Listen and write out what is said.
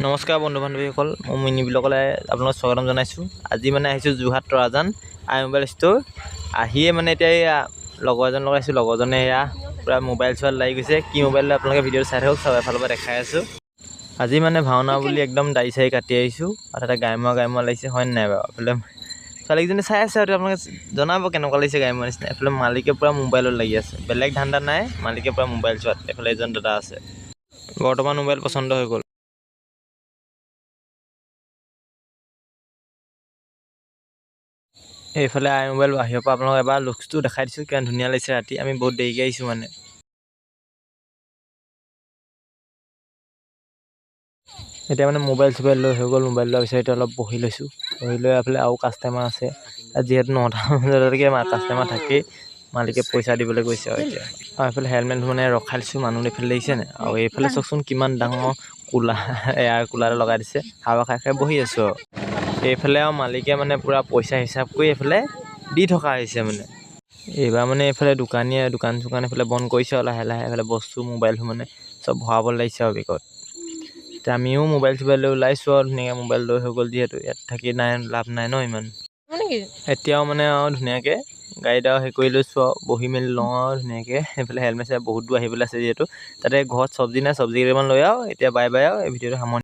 নমস্কাৰ বন্ধু বান্ধৱীসকল, মই মিনি ব্লগলৈ আপোনালোকক স্বাগতম জনাইছোঁ। আজি মানে আহিছোঁ যোৰহাট তৰাজান আই মোবাইল ষ্ট'ৰ। আহিয়ে মানে এতিয়া এয়া লগৰ এজন লগাইছোঁ, লগৰজনে এয়া পূৰা মোবাইল চোৱাত লাগি গৈছে। কি মোবাইল লৈ আপোনালোকে ভিডিঅ'টো চাই থাকক, চব এফালৰ পৰা দেখাই আছোঁ। আজি মানে ভাওনা বুলি একদম দাড়ি চাৰি কাটি আহিছোঁ, আৰু তাতে গায়মোৱা লাগিছে, হয় নাই বাৰু? এইফালে ছোৱালীকেইজনী চাই আছে, আৰু আপোনালোকে জনাব কেনেকুৱা লাগিছে গায়মোৱা নিচিনা। এইফালে মালিকে পূৰা মোবাইলত লাগি আছে, বেলেগ ধান্দা নাই, মালিকে পূৰা মোবাইল চোৱাত। এইফালে এজন দাদা আছে, বৰ্তমান মোবাইল পচন্দ হৈ গ'ল। এইফালে আই মোবাইল বাহিৰৰ পৰা আপোনালোকক এবাৰ লুকছটো দেখাই দিছোঁ, কিমান ধুনীয়া লাগিছে। ৰাতি আমি বহুত দেৰিকৈ আহিছোঁ মানে। এতিয়া মানে মোবাইল চোবাইল লৈ হৈ গ'ল, মোবাইল লোৱাৰ পিছত এতিয়া অলপ বহি লৈছোঁ। বহি লৈ এইফালে আৰু কাষ্টমাৰ আছে, যিহেতু 9টা বজালৈকে কাষ্টমাৰ থাকেই, মালিকে পইচা দিবলৈ কৈছে। আৰু এতিয়া এইফালে হেলমেট মানে ৰখাই দিছোঁ, মানুহ এইফালে দেখিছে নাই? আৰু এইফালে চাওকচোন কিমান ডাঙৰ কুলাৰ, এয়াৰ কুলাৰ লগাই দিছে, হাৱা খাই খাই বহি আছোঁ। আৰু এইফালে আৰু মালিকে মানে পূৰা পইচা হিচাপ কৰি এইফালে দি থকা হৈছে মানে। এইবাৰ মানে এইফালে দোকান চোকান এইফালে বন্ধ কৰিছে, আৰু লাহে লাহে এইফালে বস্তু মোবাইল মানে চব ভৰাব লাগিছে আৰু বেগত। এতিয়া আমিও মোবাইল চোবাইল লৈ ওলাইছোঁ, আৰু ধুনীয়াকৈ মোবাইল লৈ হৈ গ'ল, যিহেতু ইয়াত থাকি নাই লাভ নাই ন ইমান। এতিয়াও মানে আৰু ধুনীয়াকৈ গাড়ীত আৰু হেৰি কৰি লৈছোঁ, আৰু বহি মেলি লওঁ আৰু ধুনীয়াকৈ। সেইফালে হেলমেট বহুত দূৰ আহিবলৈ আছে, যিহেতু তাতে ঘৰত চব্জি নাই, চব্জি কেইটামান লৈ আৰু এতিয়া বাই বাই, আৰু এই ভিডিঅ'টো সামৰণি।